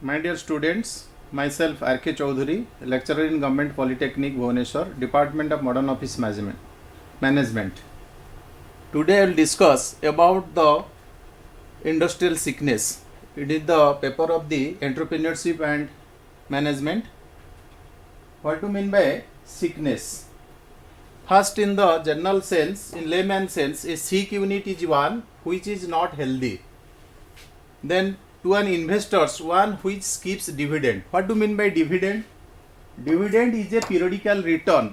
My dear students, myself R.K. Chaudhary, lecturer in Government Polytechnic Bhubaneswar, Department of Modern Office Management. Today I will discuss about the industrial sickness. It is the paper of the entrepreneurship and management. What do you mean by sickness? First, in the general sense, in layman sense, a sick unit is one which is not healthy. Then to an investors, one which keeps dividend. What do you mean by dividend? Dividend is a periodical return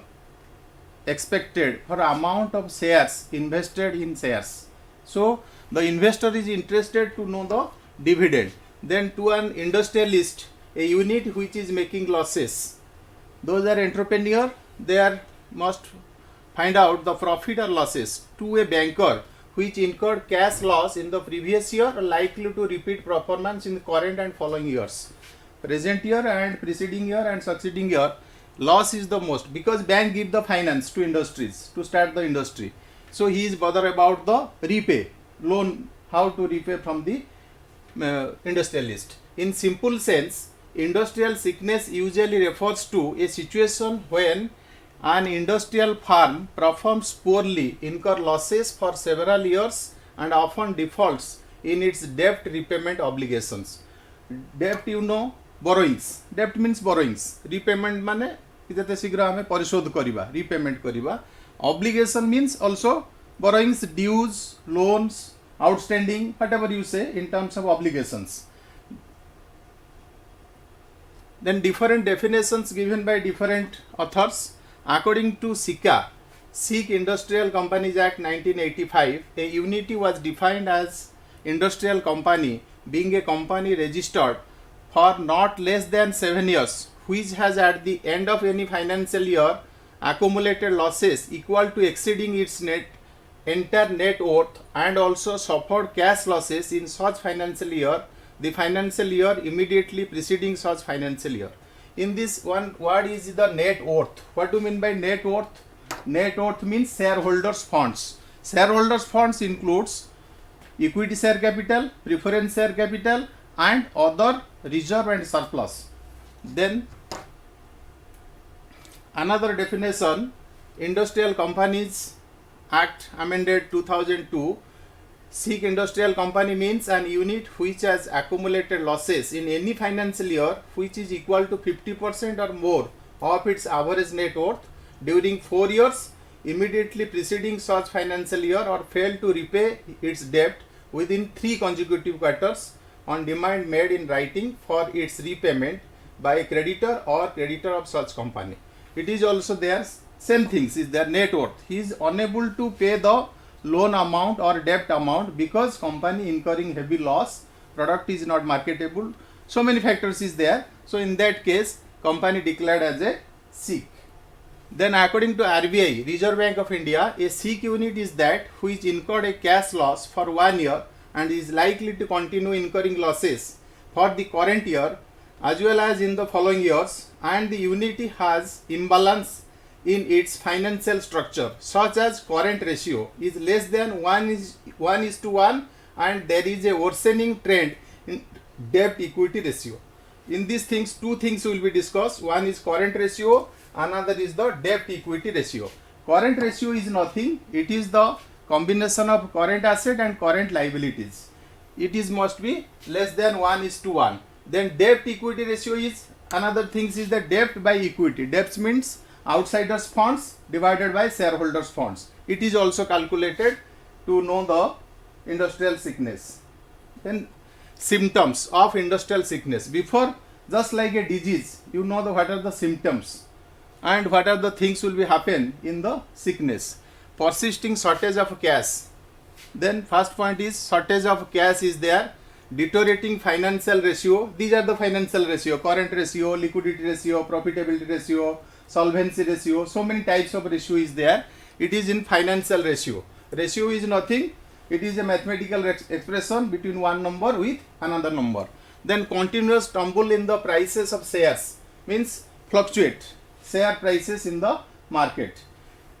expected for amount of shares invested in shares. So the investor is interested to know the dividend. Then to an industrialist, a unit which is making losses. Those are entrepreneur, they are must find out the profit or losses. To a banker, which incurred cash loss in the previous year are likely to repeat performance in the current and following years. Present year and preceding year and succeeding year, loss is the most because bank give the finance to industries to start the industry. So he is bothered about the repay, loan, how to repay from the industrialist. In simple sense, industrial sickness usually refers to a situation when an industrial firm performs poorly, incur losses for several years and often defaults in its debt repayment obligations. Debt, you know, borrowings. Debt means borrowings. Repayment mane jete shigra ame parishod kariba, repayment kariba. Obligation means also borrowings, dues, loans, outstanding, whatever you say in terms of obligations. Then different definitions given by different authors. According to SICA, Sikh Industrial Companies Act 1985, a unity was defined as industrial company being a company registered for not less than 7 years, which has at the end of any financial year accumulated losses equal to exceeding its entire net worth and also suffered cash losses in such financial year, the financial year immediately preceding such financial year. In this one word is the net worth. What do you mean by net worth? Net worth means shareholders funds. Shareholders funds includes equity share capital, preference share capital and other reserve and surplus. Then another definition, Industrial Companies Act amended 2002. Sikh Industrial Company means an unit which has accumulated losses in any financial year which is equal to 50% or more of its average net worth during 4 years immediately preceding such financial year or failed to repay its debt within 3 consecutive quarters on demand made in writing for its repayment by a creditor or creditor of such company. It is also there, same things is their net worth. He is unable to pay the loan amount or debt amount because company incurring heavy loss, product is not marketable, so many factors is there. So in that case, company declared as a sick. Then according to RBI, Reserve Bank of India, a sick unit is that which incurred a cash loss for 1 year and is likely to continue incurring losses for the current year as well as in the following years, and the unit has imbalance in its financial structure such as current ratio is less than 1:1 and there is a worsening trend in debt equity ratio. In these things, two things will be discussed. One is current ratio, another is the debt equity ratio. Current ratio is nothing, it is the combination of current asset and current liabilities. It is must be less than 1:1. Then debt equity ratio is another things is the debt by equity. Debt means outsiders funds divided by shareholders funds. It is also calculated to know the industrial sickness. Then symptoms of industrial sickness. Before, just like a disease, you know what are the symptoms and what are the things will be happen in the sickness. Persisting shortage of cash. Then first point is shortage of cash is there. Deteriorating financial ratio. These are the financial ratio, current ratio, liquidity ratio, profitability ratio, solvency ratio, so many types of ratio is there. It is in financial ratio. Ratio is nothing, it is a mathematical expression between one number with another number. Then continuous tumble in the prices of shares means fluctuate share prices in the market.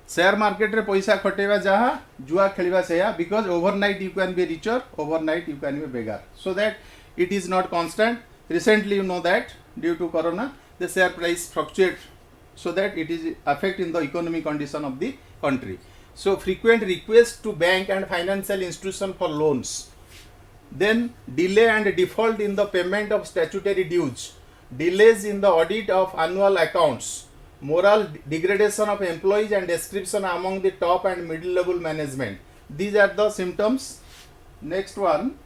Share market रे पैसा खटेवा जहाँ जुआ खेलिवा सेया because overnight you can be richer, overnight you can be beggar. So that it is not constant. Recently, you know that due to corona, the share price fluctuate, so that it is affect in the economic condition of the country. So frequent requests to bank and financial institution for loans, then delay and default in the payment of statutory dues, delays in the audit of annual accounts, moral degradation of employees and description among the top and middle level management. These are the symptoms. Next one,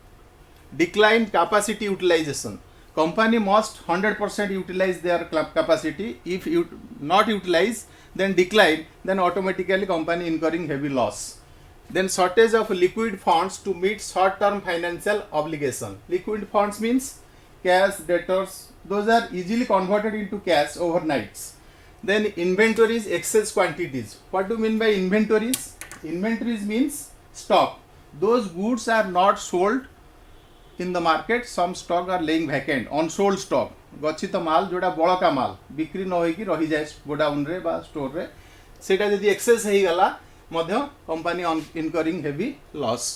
decline capacity utilization. Company must 100% utilize their capacity. If you not utilize, then decline, then automatically company incurring heavy loss. Then shortage of liquid funds to meet short-term financial obligation. Liquid funds means cash, debtors, those are easily converted into cash overnights. Then inventories, excess quantities. What do you mean by inventories? Inventories means stock. Those goods are not sold in the market, some stock are laying vacant, unsold stock, गच्छित माल जोड़ा बड़का माल बिक्री न होइकी रही जाए godown रे बा store रे, सेटा जदि एक्सेस हे गला मध्य company incurring heavy loss.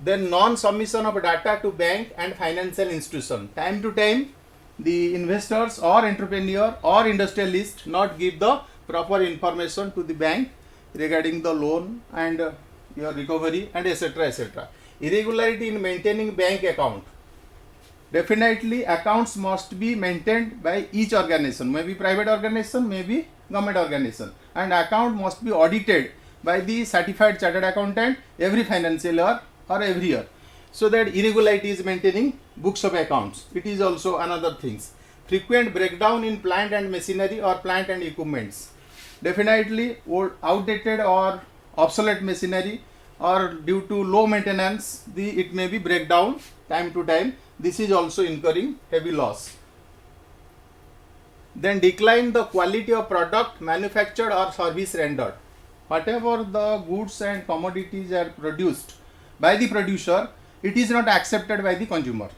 Then non submission of data to bank and financial institution. Time to time the investors or entrepreneur or industrialist not give the proper information to the bank regarding the loan and your recovery and etc etc. Irregularity in maintaining bank account. Definitely accounts must be maintained by each organization, maybe private organization, maybe government organization, and account must be audited by the certified chartered accountant every financial year or every year, so that irregularity is maintaining books of accounts. It is also another things. Frequent breakdown in plant and machinery or plant and equipments. Definitely old, outdated or obsolete machinery or due to low maintenance, it may be breakdown time to time. This is also incurring heavy loss. Then decline the quality of product manufactured or service rendered. Whatever the goods and commodities are produced by the producer, it is not accepted by the consumer.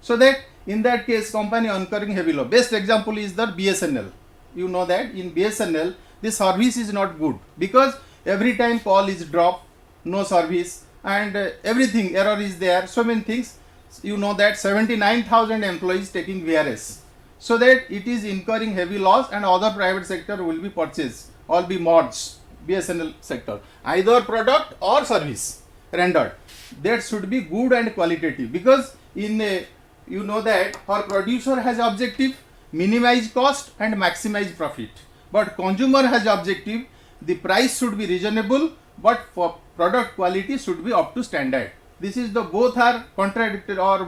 So that in that case company incurring heavy loss. Best example is the BSNL. You know that in BSNL the service is not good because every time call is dropped, no service, and everything error is there, so many things. You know that 79,000 employees taking VRS, so that it is incurring heavy loss, and other private sector will be purchased, all be merged. BSNL sector, either product or service rendered, that should be good and qualitative, because in you know that our producer has objective minimize cost and maximize profit, but consumer has objective the price should be reasonable, but for product quality should be up to standard. This is the both are contradicted or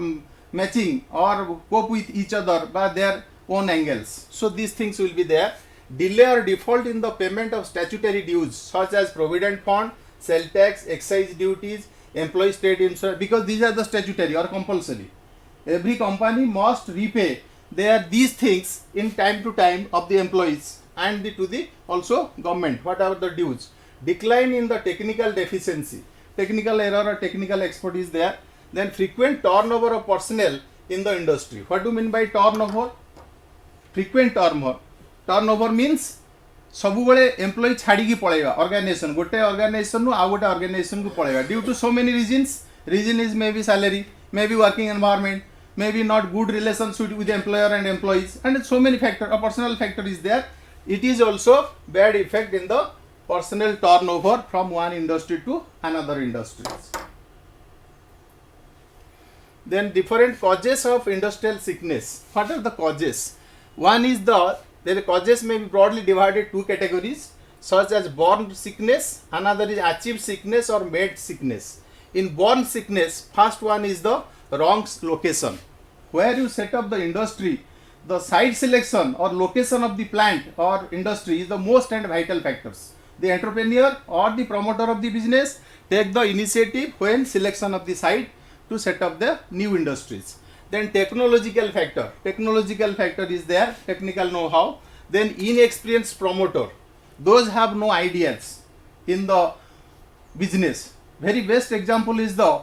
matching or cope with each other by their own angles. So these things will be there. Delay or default in the payment of statutory dues such as provident fund, sale tax, excise duties, employee state insurance, because these are the statutory or compulsory. Every company must repay these things in time to time of the employees and to the also government, whatever the dues. Decline in the technical deficiency, technical error or technical expertise there. Then frequent turnover of personnel in the industry. What do you mean by turnover? Frequent turnover means सबुबले employ छाड़ी पड़ेगा organisation, गोटे organisation नु आउ गोटे organisation को पड़ेगा due to so many reason is may be salary, may be working environment, may be not good relationship with the employer and employees, and so many factors. A personal factor is there. It is also bad effect in the personnel turnover from one industry to another industries. Then different causes of industrial sickness. What are the causes? One is the causes may be broadly divided two categories such as born sickness, another is achieved sickness or made sickness. In born sickness, first one is the wrong location. Where you set up the industry, the site selection or location of the plant or industry is the most and vital factors. The entrepreneur or the promoter of the business take the initiative when selection of the site to set up the new industries. Then technological factor is there, technical know-how. Then inexperienced promoter, those have no ideas in the business. Very best example is the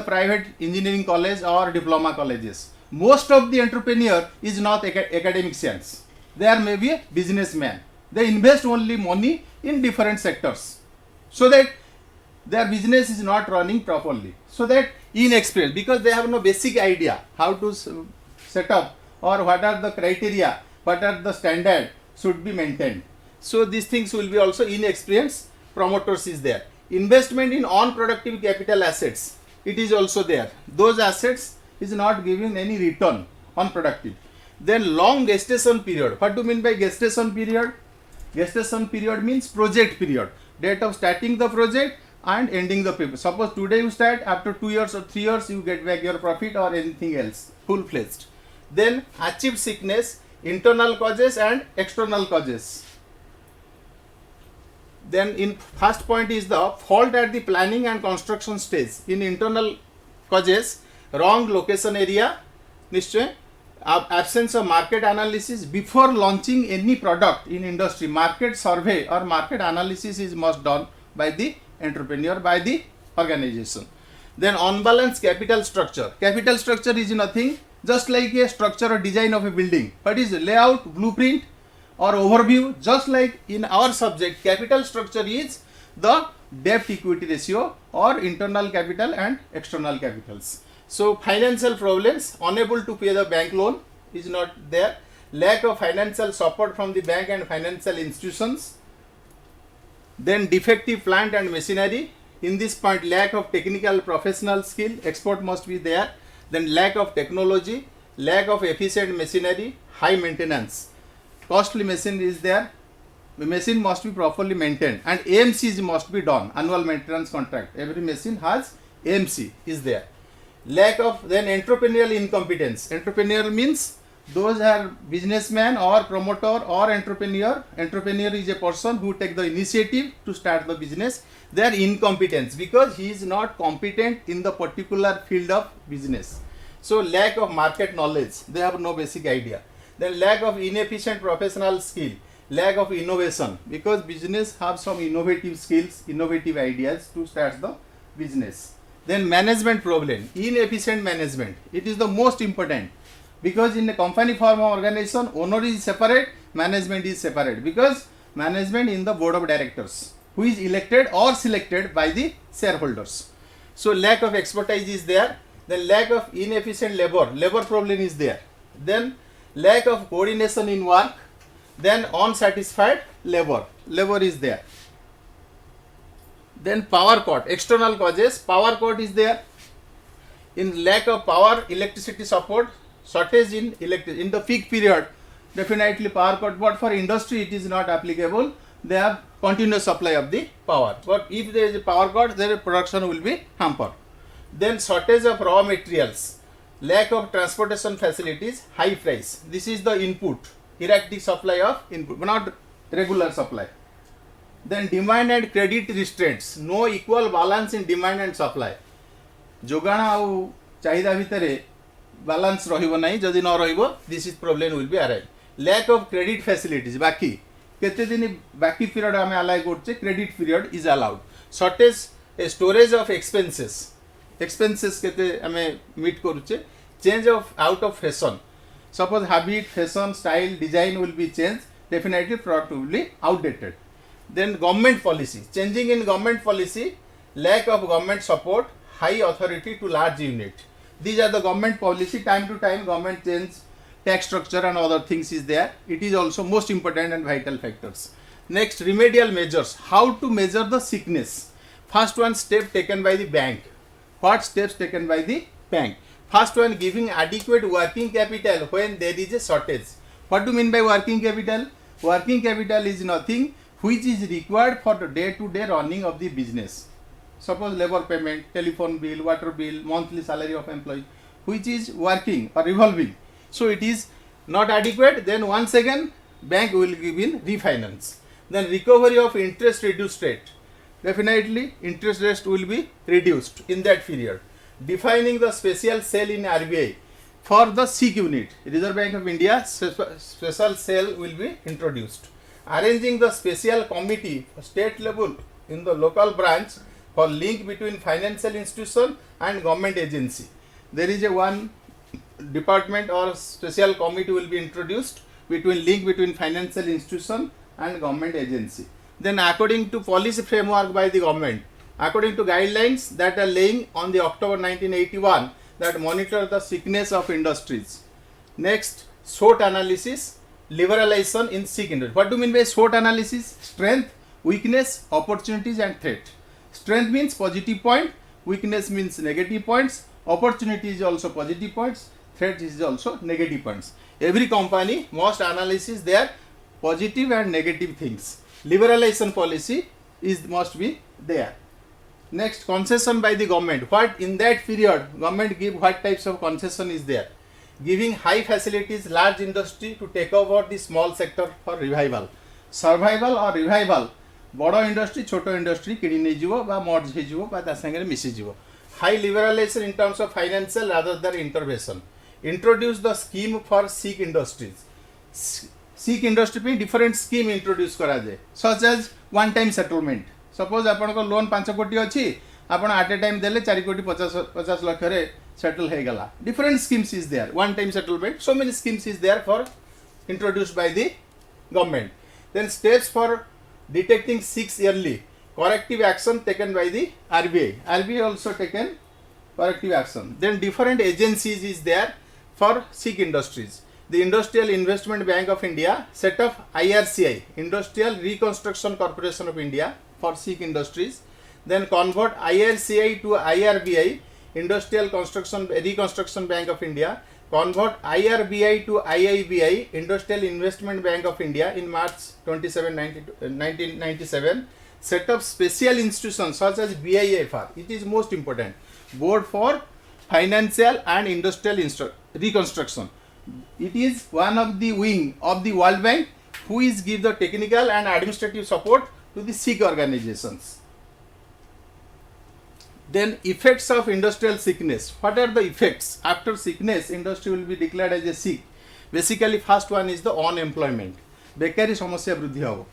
private engineering college or diploma colleges. Most of the entrepreneur is not academicians. They are maybe a businessman. They invest only money in different sectors, so that their business is not running properly. So that inexperienced, because they have no basic idea how to setup or what are the criteria, what are the standard should be maintained. So these things will be also inexperienced promoters is there. Investment in unproductive capital assets, it is also there. Those assets is not giving any return on productive. Then long gestation period. What do you mean by gestation period? Gestation period means project period. Date of starting the project and ending the paper. Suppose today you start, after 2 years or 3 years you get back your profit or anything else, full-fledged. Then achieved sickness, internal causes and external causes. Then in first point is the fault at the planning and construction stage. In internal causes, wrong location area, निश्चय, absence of market analysis before launching any product in industry. Market survey or market analysis is must done by the entrepreneur, by the organization. Then unbalanced capital structure. Capital structure is nothing, just like a structure or design of a building. What is layout, blueprint or overview? Just like in our subject, capital structure is the debt equity ratio or internal capital and external capitals. So financial problems, unable to pay the bank loan is not there. Lack of financial support from the bank and financial institutions. Then defective plant and machinery. In this point, lack of technical professional skill, export must be there. Then lack of technology, lack of efficient machinery, high maintenance. Costly machine is there. The machine must be properly maintained and AMCs must be done, annual maintenance contract. Every machine has AMC is there. Lack of then entrepreneurial incompetence. Entrepreneurial means those are businessman or promoter or entrepreneur. Entrepreneur is a person who take the initiative to start the business. They are incompetent because he is not competent in the particular field of business. So lack of market knowledge, they have no basic idea. Then lack of inefficient professional skill, lack of innovation, because business have some innovative skills, innovative ideas to start the business. Then management problem, inefficient management. It is the most important because in a company form of organization, owner is separate, management is separate, because management in the board of directors who is elected or selected by the shareholders. So lack of expertise is there. Then lack of inefficient labor problem is there. Then lack of coordination in work. Then unsatisfied labor is there. Then power cut, external causes, power cut is there. In lack of power, electricity support, shortage in electricity. In the peak period, definitely power cut, but for industry it is not applicable. They have continuous supply of the power. But if there is a power cut, their production will be hampered. Then shortage of raw materials, lack of transportation facilities, high price. This is the input, erratic supply of input, not regular supply. Then demand and credit restraints, no equal balance in demand and supply. जोगाण आउ चाहिदा भितर balance रहिबो नाही, जदि न रहिबो this is problem will be arise. Lack of credit facilities, बाकी केते दिन बाकी period आमे अलाइ करछे, credit period is allowed. Shortage storage of expenses केते आमे meet करछे. Change of out of fashion, suppose habit, fashion, style, design will be changed, definitely product will be outdated. Then government policy, changing in government policy, lack of government support, high authority to large unit. These are the government policy, time to time government change, tax structure and other things is there. It is also most important and vital factors. Next, remedial measures, how to measure the sickness. First one, step taken by the bank. What steps taken by the bank? First one, giving adequate working capital when there is a shortage. What do you mean by working capital? Working capital is nothing which is required for the day-to-day running of the business. Suppose labor payment, telephone bill, water bill, monthly salary of employee, which is working or revolving. So it is not adequate, then once again bank will give in refinance. Then recovery of interest reduced rate. Definitely interest rate will be reduced in that period. Defining the special cell in RBI for the SIC unit, Reserve Bank of India, special cell will be introduced. Arranging the special committee state level in the local branch for link between financial institution and government agency. There is a one department or special committee will be introduced between link between financial institution and government agency. Then according to policy framework by the government, according to guidelines that are laying on the October 1981 that monitor the sickness of industries. Next, SWOT analysis, liberalization in SEEK industry. What do you mean by SWOT analysis? Strength, weakness, opportunities and threat. Strength means positive point, weakness means negative points, opportunity is also positive points, threat is also negative points. Every company must analyze their positive and negative things. Liberalization policy must be there. Next, concession by the government. What in that period government give, what types of concession is there? Giving high facilities large industry to take over the small sector for revival. Survival or revival, बड़ industry छोट industry किणी नहीं जीवो बा मर्ज हे जीवो बा ता संगे मिसी जीवो. High liberalisation in terms of financial rather than intervention. Introduce the scheme for sick industries. Sick industry पे डिफरेंट स्कीम इंट्रोड्यूस करा जाए such as one time settlement. Suppose आपण को लोन 5 कोटी अच्छी आपण एट ए टाइम देले 4 कोटी 50 लाख रे सेटल हो गला. Different schemes is there. One time settlement, so many schemes is there for introduced by the government. Then steps for detecting 6 yearly corrective action taken by the RBI. RBI also taken corrective action. Then different agencies is there for SEEK industries. The Industrial Investment Bank of India set up IRCI, Industrial Reconstruction Corporation of India, for SEEK industries. Then convert IRCI to IRBI, Industrial Reconstruction Bank of India. Convert IRBI to IIBI, Industrial Investment Bank of India, in March 27, 1997. Set up special institutions such as BIFR. It is most important. Board for Financial and Industrial Reconstruction. It is one of the wing of the World Bank who is give the technical and administrative support to the SEEK organizations. Then effects of industrial sickness. What are the effects? After sickness, industry will be declared as a sick. Basically, first one is the unemployment. बेकारी समस्या वृद्धि हो.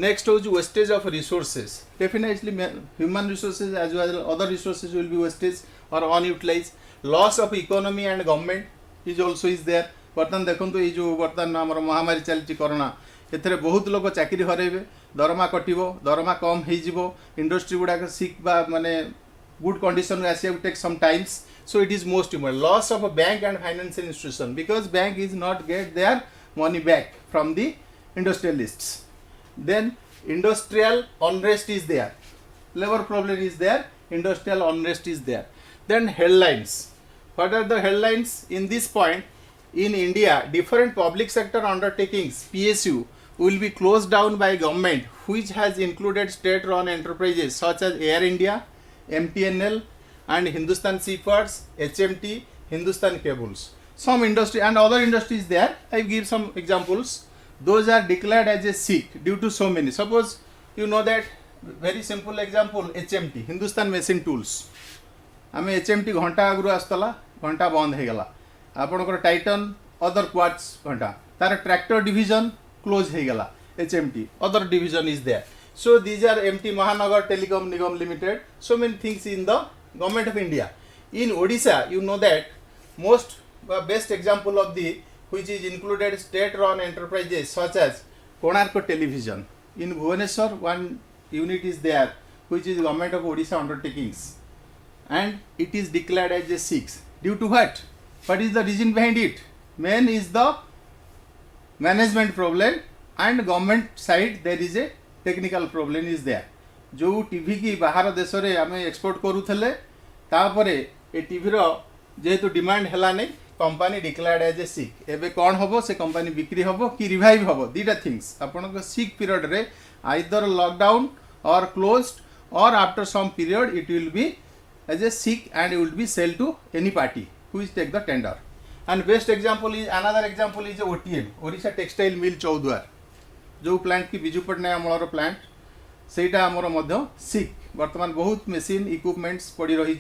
Next is wastage of resources. Definitely human resources as well as other resources will be wastage or unutilized. Loss of economy and government is also is there. बर्तमान देखो ये जो बर्तमान आम महामारी चलती कोरोना एथरे बहुत लोग चाकरी हरेबे, दरमा कटिबो, दरमा कम हो, इंडस्ट्री गुड़ाक सिक माने good condition will actually take some times. So it is most important. Loss of a bank and financial institution, because bank is not get their money back from the industrialists. Then industrial unrest is there, labor problem is there, industrial unrest is there. Then headlines. What are the headlines? In this point, in India, different public sector undertakings, PSU, will be closed down by government, which has included state run enterprises such as Air India, MTNL and Hindustan Seafarts, HMT, Hindustan Cables. Some industry and other industries there. I give some examples. Those are declared as a SEEK due to so many. Suppose you know that very simple example, HMT, Hindustan Machine Tools. आम HMT घंटा आगु आसला, घंटा बंद हो गला. आपनकर Titan other quartz घंटा तार ट्रैक्टर डिविजन क्लोज हो गला. HMT other division is there. So these are MT Mahanagar Telecom Nigam Limited. So many things in the government of India. In Odisha, you know that most best example of the which is included state-run enterprises such as Konark Television. In Bhubaneswar, one unit is there which is government of Odisha undertakings, and it is declared as a 6. Due to what? What is the reason behind it? Main is the management problem, and government side there is a technical problem is there. जो TV की बाहर देश में आम export करूले तापरे ए TV जेहेतु demand है नहीं, कंपनी डिक्लेयर्ड एज ए सिक. एबे कौन हम से कंपनी बिक्री हम कि रिवाइव हम, दीटा थिंग्स. आपण सिक पीरियड रे आइदर लॉकडाउन और क्लोज्ड और after some period it will be as a sick and it will be sell to any party who is take the tender. And best example is another example is OTM, Odisha textile mill Choudwar. जो plant की Biju Patnaik अमलर plant सेटा आमर मध्य सिक. वर्तमान बहुत machine equipments पड़ी रही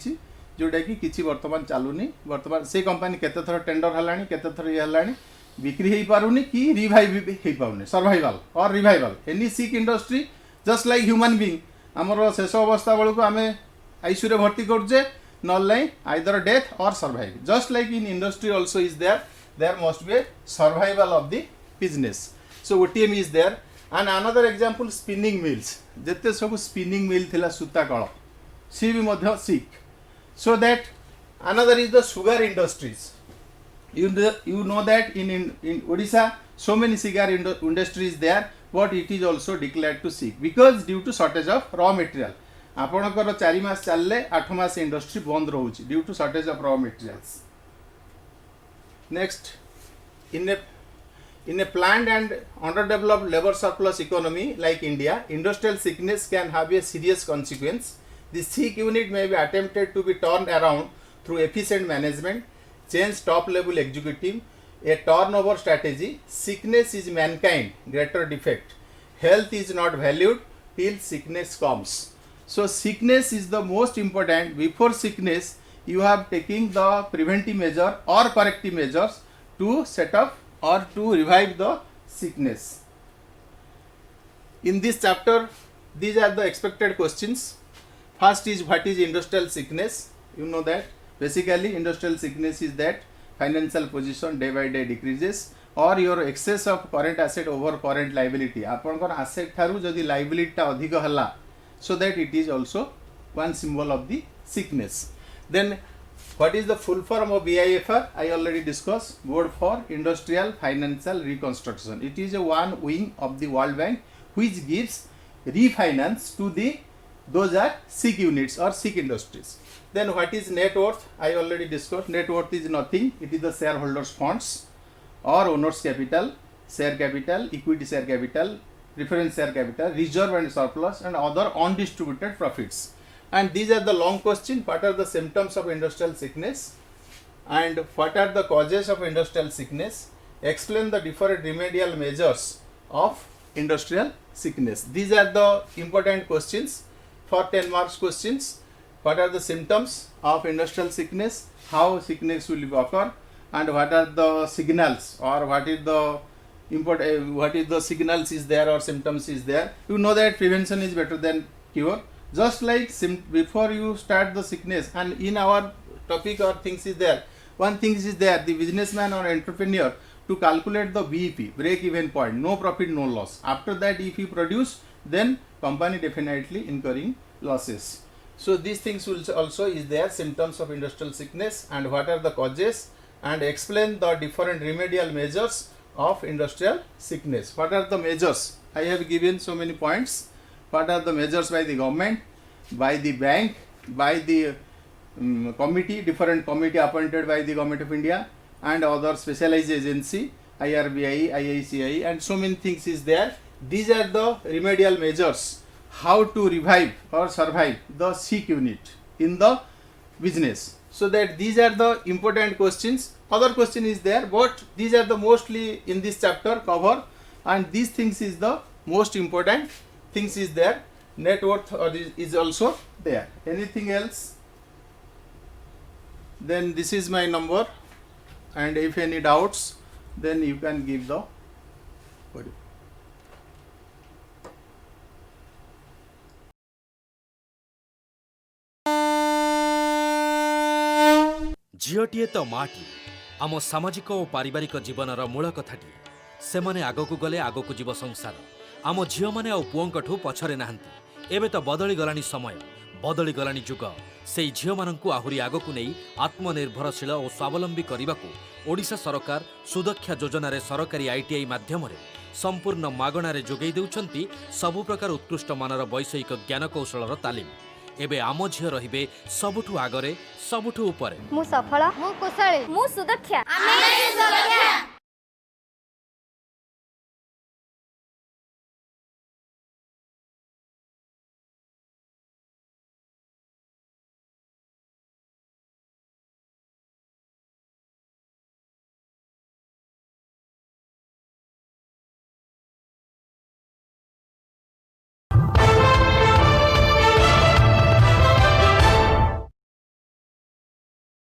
जोटा कि किसी वर्तमान चलुनी. वर्तमान से कंपनी केते थर टेंडर हलानी, केते थर ये हलानी, बिक्री हो पारुनी कि रिवाइव हो पारुनी. सर्वाइवल और revival any sick industry just like human being आमर शेष अवस्था बेलू आम आईसीयू रे भर्ती करुचे, non either death or survive. Just like in industry also is there must be a survival of the business. So OTM is there. And another example, spinning mills. जते सब spinning mill थिला सूता कल सी भी मध्य सिक. So that another is the sugar industries. You know that in Odisha so many cigar industry is there, but it is also declared to sick because due to shortage of raw material. आपणकर 4 मास चलले 8 मास industry बंद रोचे due to shortage of raw materials. Next, in a planned and underdeveloped labor surplus economy like India, industrial sickness can have a serious consequence. The sick unit may be attempted to be turned around through efficient management, change top level executive, a turnover strategy. Sickness is mankind greater defect. Health is not valued till sickness comes. So sickness is the most important. Before sickness, you have taking the preventive measure or corrective measures to set up or to revive the sickness. In this chapter, these are the expected questions. First is what is industrial sickness? You know that basically industrial sickness is that financial position day by day decreases or your excess of current asset over current liability. आपनकर asset Tharu जदि liability टा अधिक हला, so that it is also one symbol of the sickness. Then what is the full form of BIFR? I already discussed. Board for Industrial Financial Reconstruction. It is a one wing of the World Bank which gives refinance to those are sick units or sick industries. Then what is net worth? I already discussed. Net worth is nothing. It is the shareholders funds or owners capital, share capital, equity share capital, preference share capital, reserve and surplus, and other undistributed profits. And these are the long question. What are the symptoms of industrial sickness and what are the causes of industrial sickness? Explain the different remedial measures of industrial sickness. These are the important questions for 10 marks questions. What are the symptoms of industrial sickness? How sickness will occur? And what are the signals or what is the signals is there or symptoms is there? You know that prevention is better than cure. Just like before you start the sickness, and in our topic or things is there, one thing is there, the businessman or entrepreneur to calculate the BEP, break even point, no profit, no loss. After that, if you produce, then company definitely incurring losses. So these things will also is there, symptoms of industrial sickness and what are the causes, and explain the different remedial measures of industrial sickness. What are the measures? I have given so many points. What are the measures by the government, by the bank, by the committee, different committee appointed by the government of India and other specialized agency, IRBI, IICI, and so many things is there. These are the remedial measures, how to revive or survive the sick unit in the business. So that these are the important questions. Other question is there, but these are the mostly in this chapter cover, and these things is the most important things is there. Net worth is also there. Anything else? Then this is my number, and if any doubts, then you can give the body. झीटीए तो माटी आम सामाजिक और पारिवारिक जीवनर मूल कथाटी से माने आगकू गले आगकू जीव संसार आम झील मैंने आ पुओंकठू पछरे नाहांती एबे तो बदली गलानी समय बदली गलानी जुग से झील माननकू आहुरी आगकू नहीं आत्मनिर्भरशील और स्वावलंबी करने ओडिशा सरकार सुदक्षा योजन सरकारी ITI माध्यम संपूर्ण मागणार जोगई देउछंती सबु प्रकार उत्कृष्ट मानर वैषयिक ज्ञान कौशलर तालीम एबे आम झील रहिबे सबुठू आगरे सबुठू उपरे मु सफल मु कुशली मु सुदक्षा आमे सुदक्षा।